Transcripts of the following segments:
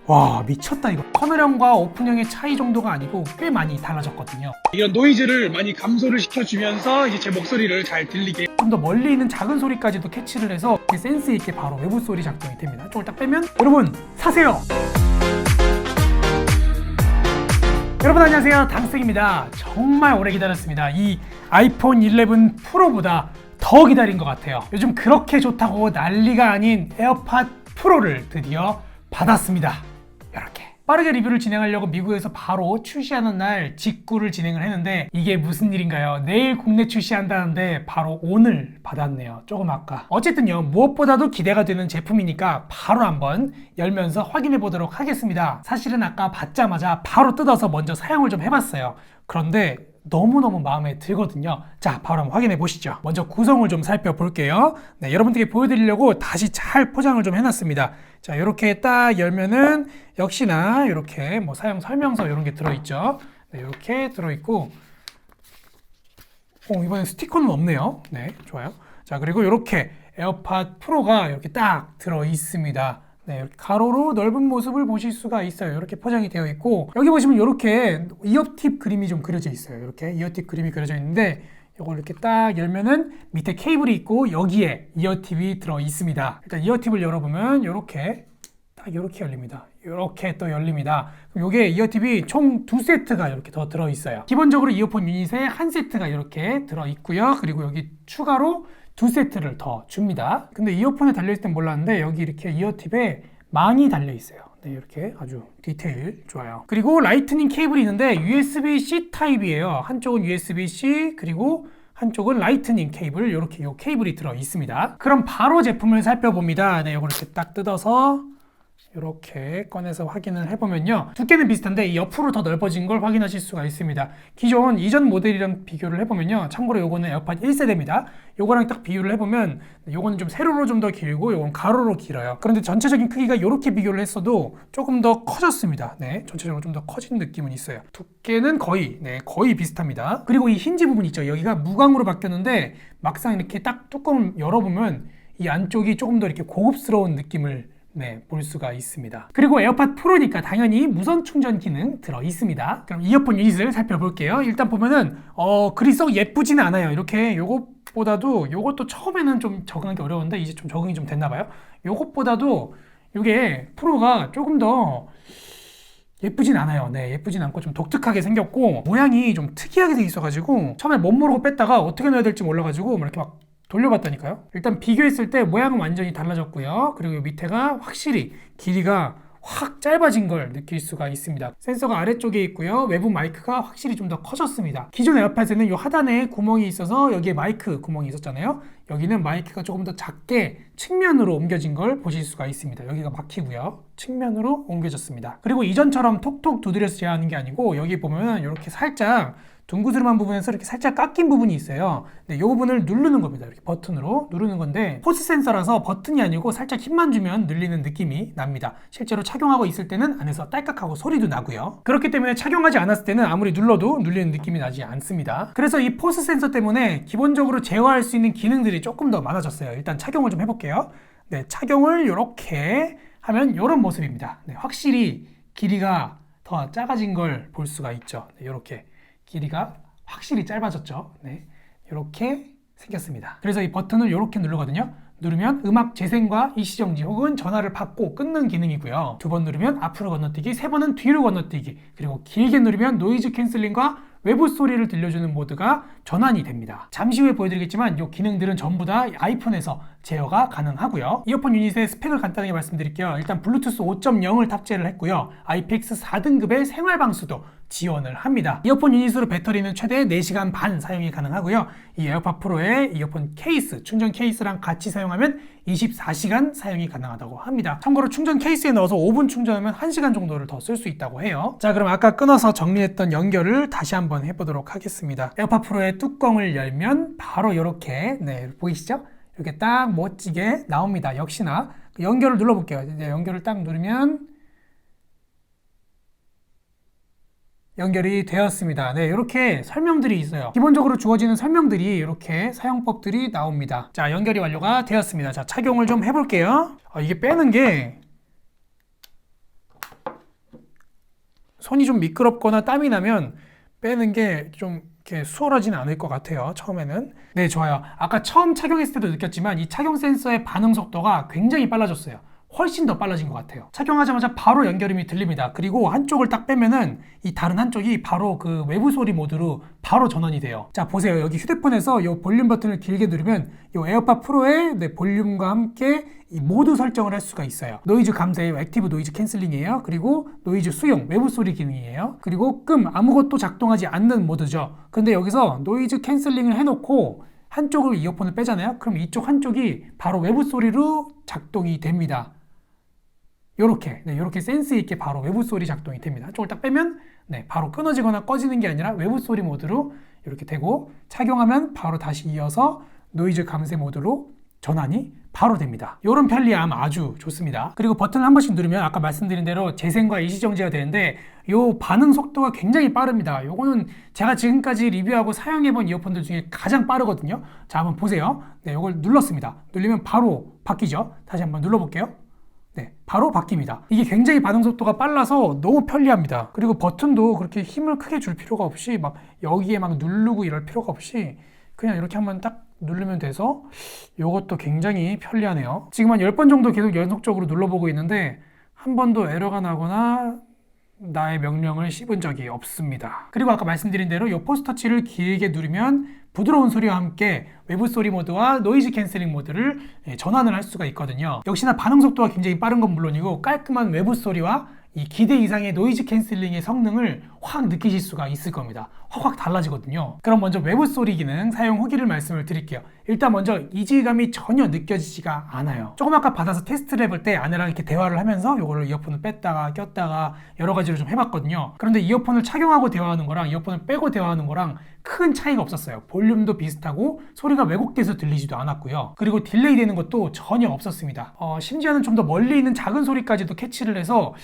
와, 미쳤다 이거. 커널형과 오픈형의 차이 정도가 아니고 꽤 많이 달라졌거든요. 이런 노이즈를 많이 감소를 시켜주면서 이제 제 목소리를 잘 들리게. 좀 더 멀리 있는 작은 소리까지도 캐치를 해서 센스 있게 바로 외부 소리 작동이 됩니다. 이쪽을 딱 빼면 여러분 사세요. 여러분 안녕하세요, 당스입니다. 정말 오래 기다렸습니다. 이 아이폰 11 프로보다 더 기다린 것 같아요. 요즘 그렇게 좋다고 난리가 아닌 에어팟 프로를 드디어 받았습니다. 이렇게 빠르게 리뷰를 진행하려고 미국에서 바로 출시하는 날 직구를 진행을 했는데 이게 무슨 일인가요? 내일 국내 출시한다는데 바로 오늘 받았네요. 조금 아까. 어쨌든요, 무엇보다도 기대가 되는 제품이니까 바로 한번 열면서 확인해 보도록 하겠습니다. 사실은 아까 받자마자 바로 뜯어서 먼저 사용을 좀 해봤어요. 그런데 너무너무 마음에 들거든요. 자, 바로 한번 확인해 보시죠. 먼저 구성을 좀 살펴볼게요. 네, 여러분들께 보여드리려고 다시 잘 포장을 좀 해놨습니다. 자, 이렇게 딱 열면은 역시나 이렇게 뭐 사용 설명서 이런 게 들어있죠. 네, 이렇게 들어있고, 이번엔 스티커는 없네요. 네, 좋아요. 자, 그리고 이렇게 에어팟 프로가 이렇게 딱 들어있습니다. 네, 이렇게 가로로 넓은 모습을 보실 수가 있어요. 이렇게 포장이 되어 있고, 여기 보시면 이렇게 이어팁 그림이 좀 그려져 있어요. 이렇게 이어팁 그림이 그려져 있는데, 이걸 이렇게 딱 열면은 밑에 케이블이 있고 여기에 이어팁이 들어 있습니다. 일단 이어팁을 열어보면 이렇게 딱 이렇게 열립니다. 이렇게 또 열립니다. 그럼 이게 이어팁이 총 2세트가 이렇게 더 들어 있어요. 기본적으로 이어폰 유닛에 한 세트가 이렇게 들어 있고요. 그리고 여기 추가로 2세트를 더 줍니다. 근데 이어폰에 달려있을 땐 몰랐는데 여기 이렇게 이어팁에 망이 달려있어요. 네, 이렇게 아주 디테일 좋아요. 그리고 라이트닝 케이블이 있는데 USB-C 타입이에요. 한쪽은 USB-C 그리고 한쪽은 라이트닝 케이블, 이렇게 요 케이블이 들어 있습니다. 그럼 바로 제품을 살펴봅니다. 네, 이걸 이렇게 딱 뜯어서 이렇게 꺼내서 확인을 해보면요, 두께는 비슷한데 이 옆으로 더 넓어진 걸 확인하실 수가 있습니다. 기존 이전 모델이랑 비교를 해보면요, 참고로 요거는 에어팟 1세대입니다. 요거랑 딱 비교를 해보면 요거는 좀 세로로 좀 더 길고 요건 가로로 길어요. 그런데 전체적인 크기가 이렇게 비교를 했어도 조금 더 커졌습니다. 네, 전체적으로 좀 더 커진 느낌은 있어요. 두께는 거의 비슷합니다. 그리고 이 힌지 부분 있죠, 여기가 무광으로 바뀌었는데 막상 이렇게 딱 뚜껑을 열어보면 이 안쪽이 조금 더 이렇게 고급스러운 느낌을 볼 수가 있습니다. 그리고 에어팟 프로니까 당연히 무선 충전 기능 들어 있습니다. 그럼 이어폰 유닛을 살펴볼게요. 일단 보면은 글이 썩 예쁘지는 않아요. 이렇게 요것보다도, 요것도 처음에는 좀 적응하기 어려웠는데 이제 좀 적응이 좀 됐나 봐요. 요것보다도 이게 프로가 조금 더 예쁘진 않아요. 네, 예쁘진 않고 좀 독특하게 생겼고 모양이 좀 특이하게 돼 있어가지고 처음에 못 모르고 뺐다가 어떻게 넣어야 될지 몰라가지고 이렇게 막 돌려봤다니까요. 일단 비교했을 때 모양은 완전히 달라졌고요. 그리고 밑에가 확실히 길이가 확 짧아진 걸 느낄 수가 있습니다. 센서가 아래쪽에 있고요. 외부 마이크가 확실히 좀 더 커졌습니다. 기존 에어팟에는 이 하단에 구멍이 있어서 여기에 마이크 구멍이 있었잖아요. 여기는 마이크가 조금 더 작게 측면으로 옮겨진 걸 보실 수가 있습니다. 여기가 막히고요. 측면으로 옮겨졌습니다. 그리고 이전처럼 톡톡 두드려서 제어하는 게 아니고 여기 보면 이렇게 살짝 둥그스름한 부분에서 이렇게 살짝 깎인 부분이 있어요. 네, 이 부분을 누르는 겁니다. 이렇게 버튼으로 누르는 건데 포스 센서라서 버튼이 아니고 살짝 힘만 주면 눌리는 느낌이 납니다. 실제로 착용하고 있을 때는 안에서 딸깍하고 소리도 나고요. 그렇기 때문에 착용하지 않았을 때는 아무리 눌러도 눌리는 느낌이 나지 않습니다. 그래서 이 포스 센서 때문에 기본적으로 제어할 수 있는 기능들이 조금 더 많아졌어요. 일단 착용을 좀 해볼게요. 네, 착용을 이렇게 하면 이런 모습입니다. 네, 확실히 길이가 더 작아진 걸 볼 수가 있죠. 네, 이렇게 길이가 확실히 짧아졌죠. 네, 이렇게 생겼습니다. 그래서 이 버튼을 이렇게 누르거든요. 누르면 음악 재생과 일시정지 혹은 전화를 받고 끊는 기능이고요. 2번 누르면 앞으로 건너뛰기, 3번은 뒤로 건너뛰기, 그리고 길게 누르면 노이즈 캔슬링과 외부 소리를 들려주는 모드가 전환이 됩니다. 잠시 후에 보여드리겠지만 이 기능들은 전부 다 아이폰에서 제어가 가능하고요. 이어폰 유닛의 스펙을 간단하게 말씀드릴게요. 일단 블루투스 5.0을 탑재를 했고요. IPX 4등급의 생활 방수도 지원을 합니다. 이어폰 유닛으로 배터리는 최대 4시간 반 사용이 가능하고요. 이 에어팟 프로의 이어폰 케이스, 충전 케이스랑 같이 사용하면 24시간 사용이 가능하다고 합니다. 참고로 충전 케이스에 넣어서 5분 충전하면 1시간 정도를 더 쓸 수 있다고 해요. 자, 그럼 아까 끊어서 정리했던 연결을 다시 한번 해보도록 하겠습니다. 에어팟 프로의 뚜껑을 열면 바로 이렇게, 보이시죠? 이렇게 딱 멋지게 나옵니다. 역시나 연결을 눌러볼게요. 이제 연결을 딱 누르면 연결이 되었습니다. 네, 이렇게 설명들이 있어요. 기본적으로 주어지는 설명들이 이렇게 사용법들이 나옵니다. 자, 연결이 완료가 되었습니다. 자, 착용을 좀 해볼게요. 이게 빼는 게 손이 좀 미끄럽거나 땀이 나면 빼는 게 좀 이렇게 수월하지는 않을 것 같아요. 처음에는. 네, 좋아요. 아까 처음 착용했을 때도 느꼈지만 이 착용 센서의 반응 속도가 굉장히 빨라졌어요. 훨씬 더 빨라진 것 같아요. 착용하자마자 바로 연결음이 들립니다. 그리고 한쪽을 딱 빼면은 이 다른 한쪽이 바로 그 외부 소리 모드로 바로 전환이 돼요. 자, 보세요. 여기 휴대폰에서 이 볼륨 버튼을 길게 누르면 이 에어팟 프로의 볼륨과 함께 이 모두 설정을 할 수가 있어요. 노이즈 감소예요. 액티브 노이즈 캔슬링이에요. 그리고 노이즈 수용, 외부 소리 기능이에요. 그리고 아무것도 작동하지 않는 모드죠. 근데 여기서 노이즈 캔슬링을 해놓고 한쪽을 이어폰을 빼잖아요. 그럼 이쪽 한쪽이 바로 외부 소리로 작동이 됩니다. 요렇게 센스 있게 바로 외부 소리 작동이 됩니다. 한쪽을 딱 빼면 바로 끊어지거나 꺼지는 게 아니라 외부 소리 모드로 이렇게 되고, 착용하면 바로 다시 이어서 노이즈 감쇄 모드로 전환이 바로 됩니다. 이런 편리함 아주 좋습니다. 그리고 버튼을 한 번씩 누르면 아까 말씀드린 대로 재생과 일시정지가 되는데 요 반응 속도가 굉장히 빠릅니다. 요거는 제가 지금까지 리뷰하고 사용해본 이어폰들 중에 가장 빠르거든요. 자, 한번 보세요. 네, 요걸 눌렀습니다. 눌리면 바로 바뀌죠. 다시 한번 눌러볼게요. 네, 바로 바뀝니다. 이게 굉장히 반응 속도가 빨라서 너무 편리합니다. 그리고 버튼도 그렇게 힘을 크게 줄 필요가 없이 막 여기에 막 누르고 이럴 필요가 없이 그냥 이렇게 한번 딱 누르면 돼서 이것도 굉장히 편리하네요. 지금 한 10번 정도 계속 연속적으로 눌러보고 있는데 한 번도 에러가 나거나 나의 명령을 씹은 적이 없습니다. 그리고 아까 말씀드린 대로 이 포스터치를 길게 누르면 부드러운 소리와 함께 외부 소리 모드와 노이즈 캔슬링 모드를 전환을 할 수가 있거든요. 역시나 반응 속도가 굉장히 빠른 건 물론이고 깔끔한 외부 소리와 이 기대 이상의 노이즈 캔슬링의 성능을 확 느끼실 수가 있을 겁니다. 확 달라지거든요. 그럼 먼저 외부 소리 기능 사용 후기를 말씀을 드릴게요. 일단 먼저 이질감이 전혀 느껴지지가 않아요. 조금 아까 받아서 테스트를 해볼 때 아내랑 이렇게 대화를 하면서 이거를 이어폰을 뺐다가 꼈다가 여러 가지로 좀 해봤거든요. 그런데 이어폰을 착용하고 대화하는 거랑 이어폰을 빼고 대화하는 거랑 큰 차이가 없었어요. 볼륨도 비슷하고 소리가 왜곡돼서 들리지도 않았고요. 그리고 딜레이 되는 것도 전혀 없었습니다. 심지어는 좀 더 멀리 있는 작은 소리까지도 캐치를 해서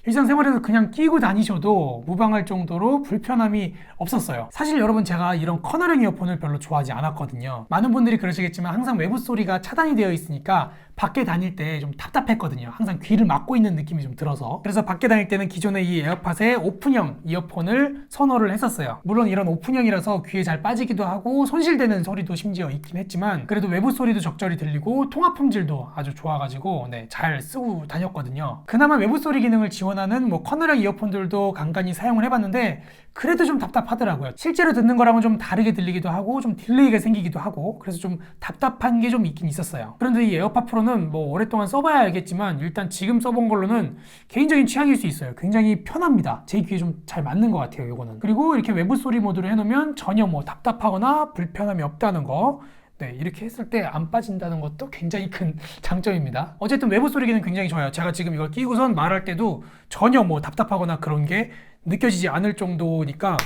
일상생활에서 그냥 끼고 다니셔도 무방할 정도로 불편함이 없었어요. 사실 여러분, 제가 이런 커널형 이어폰을 별로 좋아하지 않았거든요. 많은 분들이 그러시겠지만 항상 외부 소리가 차단이 되어 있으니까 밖에 다닐 때 좀 답답했거든요. 항상 귀를 막고 있는 느낌이 좀 들어서. 그래서 밖에 다닐 때는 기존의 이 에어팟의 오픈형 이어폰을 선호를 했었어요. 물론 이런 오픈형이라서 귀에 잘 빠지기도 하고 손실되는 소리도 심지어 있긴 했지만 그래도 외부 소리도 적절히 들리고 통화 품질도 아주 좋아가지고 잘 쓰고 다녔거든요. 그나마 외부 소리 기능을 지원하는 커널형 이어폰들도 간간히 사용을 해봤는데 그래도 좀 답답하더라고요. 실제로 듣는 거랑은 좀 다르게 들리기도 하고 좀 딜레이가 생기기도 하고 그래서 좀 답답한 게 좀 있긴 있었어요. 그런데 이 에어팟 프로는 오랫동안 써봐야 알겠지만 일단 지금 써본 걸로는 개인적인 취향일 수 있어요. 굉장히 편합니다. 제 귀에 좀 잘 맞는 것 같아요, 이거는. 그리고 이렇게 외부 소리 모드로 해놓으면 전혀 답답하거나 불편함이 없다는 거, 이렇게 했을 때 안 빠진다는 것도 굉장히 큰 장점입니다. 어쨌든 외부 소리 기능 굉장히 좋아요. 제가 지금 이걸 끼고선 말할 때도 전혀 답답하거나 그런 게 느껴지지 않을 정도니까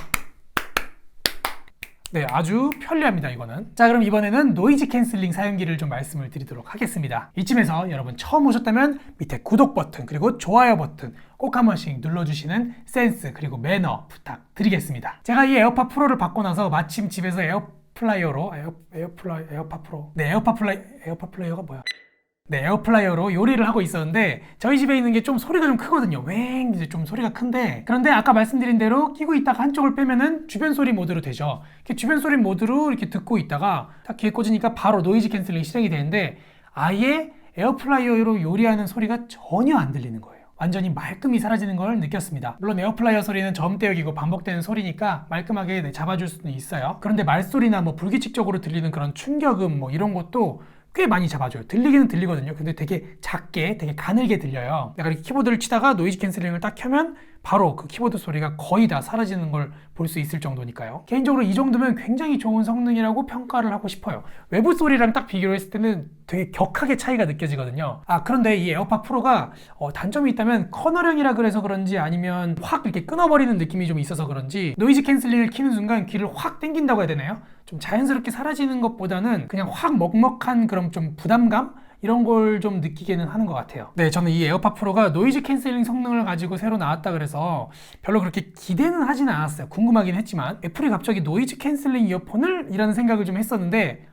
아주 편리합니다, 이거는. 자, 그럼 이번에는 노이즈 캔슬링 사용기를 좀 말씀을 드리도록 하겠습니다. 이쯤에서 여러분 처음 오셨다면 밑에 구독 버튼 그리고 좋아요 버튼 꼭 한 번씩 눌러주시는 센스 그리고 매너 부탁드리겠습니다. 제가 이 에어팟 프로를 받고 나서 마침 집에서 에어플라이어로 에어플라이어로 요리를 하고 있었는데 저희 집에 있는 게 좀 소리가 좀 크거든요. 이제 좀 소리가 큰데, 그런데 아까 말씀드린 대로 끼고 있다가 한쪽을 빼면은 주변 소리 모드로 되죠. 이렇게 주변 소리 모드로 이렇게 듣고 있다가 딱 귀에 꽂으니까 바로 노이즈 캔슬링이 실행이 되는데 아예 에어플라이어로 요리하는 소리가 전혀 안 들리는 거예요. 완전히 말끔히 사라지는 걸 느꼈습니다. 물론 에어플라이어 소리는 저음대역이고 반복되는 소리니까 말끔하게 잡아줄 수는 있어요. 그런데 말소리나 불규칙적으로 들리는 그런 충격음 이런 것도 꽤 많이 잡아줘요. 들리기는 들리거든요. 근데 되게 작게, 되게 가늘게 들려요. 내가 이렇게 키보드를 치다가 노이즈 캔슬링을 딱 켜면 바로 그 키보드 소리가 거의 다 사라지는 걸 볼 수 있을 정도니까요. 개인적으로 이 정도면 굉장히 좋은 성능이라고 평가를 하고 싶어요. 외부 소리랑 딱 비교를 했을 때는 되게 격하게 차이가 느껴지거든요. 그런데 이 에어팟 프로가 단점이 있다면 커널형이라 그래서 그런지 아니면 확 이렇게 끊어버리는 느낌이 좀 있어서 그런지 노이즈 캔슬링을 키는 순간 귀를 확 땡긴다고 해야 되나요? 좀 자연스럽게 사라지는 것보다는 그냥 확 먹먹한 그런 좀 부담감? 이런 걸 좀 느끼게는 하는 것 같아요. 저는 이 에어팟 프로가 노이즈 캔슬링 성능을 가지고 새로 나왔다 그래서 별로 그렇게 기대는 하지는 않았어요. 궁금하긴 했지만 애플이 갑자기 노이즈 캔슬링 이어폰을? 이라는 생각을 좀 했었는데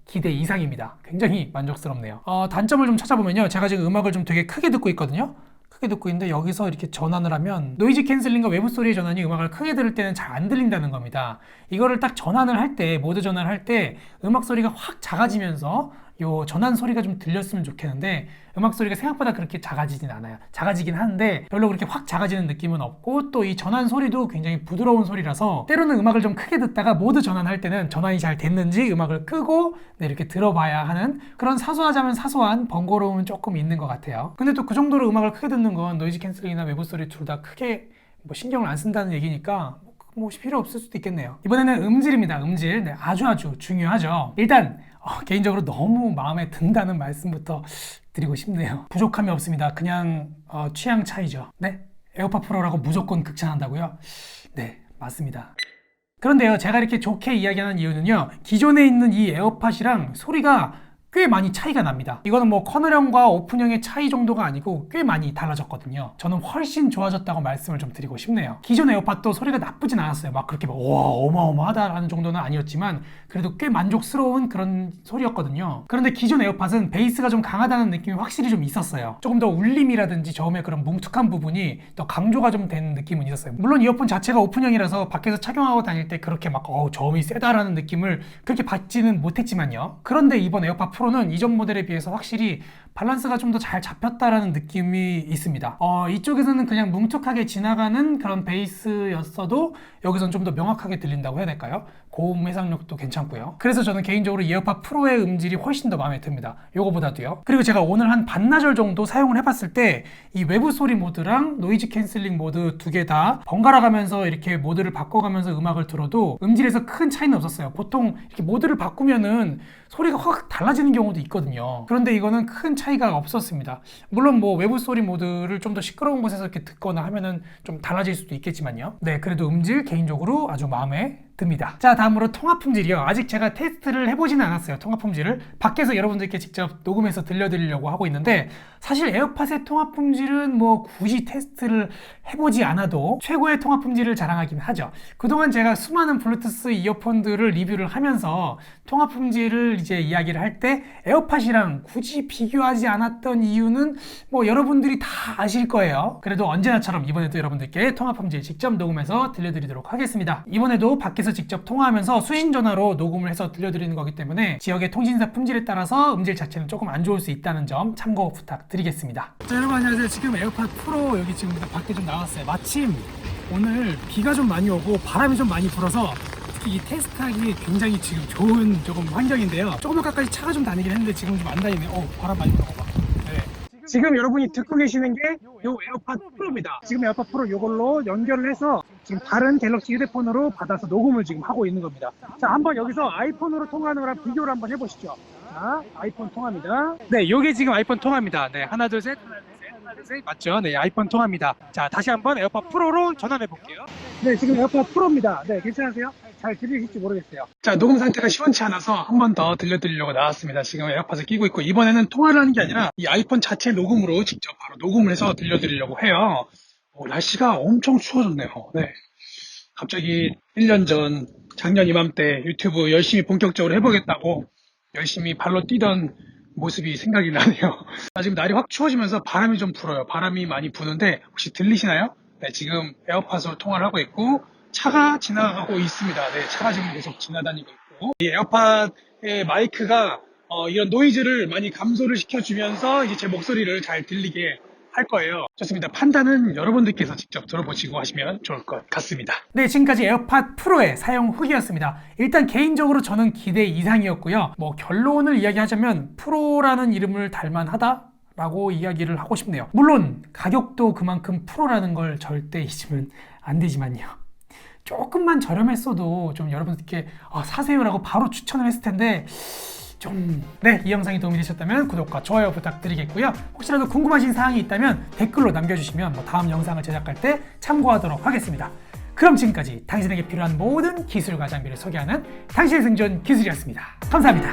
기대 이상입니다. 굉장히 만족스럽네요. 단점을 좀 찾아보면요, 제가 지금 음악을 좀 되게 크게 듣고 있거든요. 크게 듣고 있는데 여기서 이렇게 전환을 하면 노이즈 캔슬링과 외부 소리의 전환이 음악을 크게 들을 때는 잘 안 들린다는 겁니다. 이거를 딱 전환을 할 때, 모드 전환을 할 때 음악 소리가 확 작아지면서 요 전환 소리가 좀 들렸으면 좋겠는데 음악 소리가 생각보다 그렇게 작아지진 않아요. 작아지긴 하는데 별로 그렇게 확 작아지는 느낌은 없고 또 이 전환 소리도 굉장히 부드러운 소리라서 때로는 음악을 좀 크게 듣다가 모드 전환할 때는 전환이 잘 됐는지 음악을 끄고 이렇게 들어봐야 하는 그런 사소하자면 사소한 번거로움은 조금 있는 것 같아요. 근데 또 그 정도로 음악을 크게 듣는 건 노이즈 캔슬링이나 외부 소리 둘 다 크게 뭐 신경을 안 쓴다는 얘기니까 뭐 필요 없을 수도 있겠네요. 이번에는 음질입니다. 음질. 네, 아주 중요하죠. 일단 개인적으로 너무 마음에 든다는 말씀부터 드리고 싶네요. 부족함이 없습니다. 그냥 취향 차이죠. 네? 에어팟 프로라고 무조건 극찬한다고요? 네, 맞습니다. 그런데요, 제가 이렇게 좋게 이야기하는 이유는요, 기존에 있는 이 에어팟이랑 소리가 꽤 많이 차이가 납니다. 이거는 뭐 커널형과 오픈형의 차이 정도가 아니고 꽤 많이 달라졌거든요. 저는 훨씬 좋아졌다고 말씀을 좀 드리고 싶네요. 기존 에어팟도 소리가 나쁘진 않았어요. 막 그렇게 와 어마어마하다라는 정도는 아니었지만 그래도 꽤 만족스러운 그런 소리였거든요. 그런데 기존 에어팟은 베이스가 좀 강하다는 느낌이 확실히 좀 있었어요. 조금 더 울림이라든지 저음의 그런 뭉툭한 부분이 더 강조가 좀 되는 느낌은 있었어요. 물론 이어폰 자체가 오픈형이라서 밖에서 착용하고 다닐 때 그렇게 막 저음이 세다라는 느낌을 그렇게 받지는 못했지만요. 그런데 이번 에어팟 프로는 이전 모델에 비해서 확실히 밸런스가 좀 더 잘 잡혔다라는 느낌이 있습니다. 이쪽에서는 그냥 뭉툭하게 지나가는 그런 베이스였어도 여기서는 좀 더 명확하게 들린다고 해야 될까요? 고음 해상력도 괜찮고요. 그래서 저는 개인적으로 이 에어팟 프로의 음질이 훨씬 더 마음에 듭니다. 요거보다도요. 그리고 제가 오늘 한 반나절 정도 사용을 해봤을 때 이 외부 소리 모드랑 노이즈 캔슬링 모드 두 개 다 번갈아 가면서 이렇게 모드를 바꿔가면서 음악을 들어도 음질에서 큰 차이는 없었어요. 보통 이렇게 모드를 바꾸면은 소리가 확 달라지는 경우도 있거든요. 그런데 이거는 큰 차이가 없었습니다. 물론 뭐 외부 소리 모드를 좀 더 시끄러운 곳에서 이렇게 듣거나 하면은 좀 달라질 수도 있겠지만요. 네, 그래도 음질 개인적으로 아주 마음에 듭니다. 자, 다음으로 통화 품질이요. 아직 제가 테스트를 해보지는 않았어요. 통화 품질을 밖에서 여러분들께 직접 녹음해서 들려드리려고 하고 있는데 사실 에어팟의 통화 품질은 뭐 굳이 테스트를 해보지 않아도 최고의 통화 품질을 자랑하긴 하죠. 그동안 제가 수많은 블루투스 이어폰들을 리뷰를 하면서 통화 품질을 이제 이야기를 할 때 에어팟이랑 굳이 비교하지 않았던 이유는 뭐 여러분들이 다 아실 거예요. 그래도 언제나처럼 이번에도 여러분들께 통화 품질 직접 녹음해서 들려드리도록 하겠습니다. 이번에도 밖에서 직접 통화하면서 수신 전화로 녹음을 해서 들려드리는 거기 때문에 지역의 통신사 품질에 따라서 음질 자체는 조금 안 좋을 수 있다는 점 참고 부탁드리겠습니다. 자, 여러분 안녕하세요. 지금 에어팟 프로 여기 지금 밖에 좀 나왔어요. 마침 오늘 비가 좀 많이 오고 바람이 좀 많이 불어서 이 테스트하기 굉장히 지금 좋은 조금 환경인데요. 조금 아까까지 차가 좀 다니긴 했는데 지금 좀 안 다니네요. 바람 많이 불어봐. 네. 지금 여러분이 듣고 계시는 게 요 에어팟 프로입니다. 지금 에어팟 프로 요걸로 연결을 해서 지금 다른 갤럭시 휴대폰으로 받아서 녹음을 지금 하고 있는 겁니다. 자, 한번 여기서 아이폰으로 통화하는 거랑 비교를 한번 해보시죠. 자, 아이폰 통화입니다. 네, 요게 지금 아이폰 통화입니다. 네, 하나 둘 셋, 하나 둘 셋, 맞죠? 네, 아이폰 통화입니다. 자, 다시 한번 에어팟 프로로 전환해 볼게요. 네, 지금 에어팟 프로입니다. 네, 괜찮으세요? 잘 들리실지 모르겠어요. 자, 녹음 상태가 시원치 않아서 한 번 더 들려드리려고 나왔습니다. 지금 에어팟을 끼고 있고 이번에는 통화를 하는 게 아니라 이 아이폰 자체 녹음으로 직접 바로 녹음을 해서 들려드리려고 해요. 날씨가 엄청 추워졌네요. 네. 갑자기 1년 전 작년 이맘때 유튜브 열심히 본격적으로 해보겠다고 열심히 발로 뛰던 모습이 생각이 나네요. 지금 날이 확 추워지면서 바람이 좀 불어요. 바람이 많이 부는데 혹시 들리시나요? 네, 지금 에어팟으로 통화를 하고 있고 차가 지나가고 있습니다. 네, 차가 지금 계속 지나다니고 있고 이 에어팟의 마이크가 이런 노이즈를 많이 감소를 시켜주면서 이제 제 목소리를 잘 들리게 할 거예요. 좋습니다. 판단은 여러분들께서 직접 들어보시고 하시면 좋을 것 같습니다. 네, 지금까지 에어팟 프로의 사용 후기였습니다. 일단 개인적으로 저는 기대 이상이었고요. 뭐 결론을 이야기하자면 프로라는 이름을 달만하다? 라고 이야기를 하고 싶네요. 물론 가격도 그만큼 프로라는 걸 절대 잊으면 안 되지만요. 조금만 저렴했어도 좀 여러분들께 사세요라고 바로 추천을 했을 텐데 네, 이 영상이 도움이 되셨다면 구독과 좋아요 부탁드리겠고요. 혹시라도 궁금하신 사항이 있다면 댓글로 남겨주시면 다음 영상을 제작할 때 참고하도록 하겠습니다. 그럼 지금까지 당신에게 필요한 모든 기술과 장비를 소개하는 당신의 생존 기술이었습니다. 감사합니다.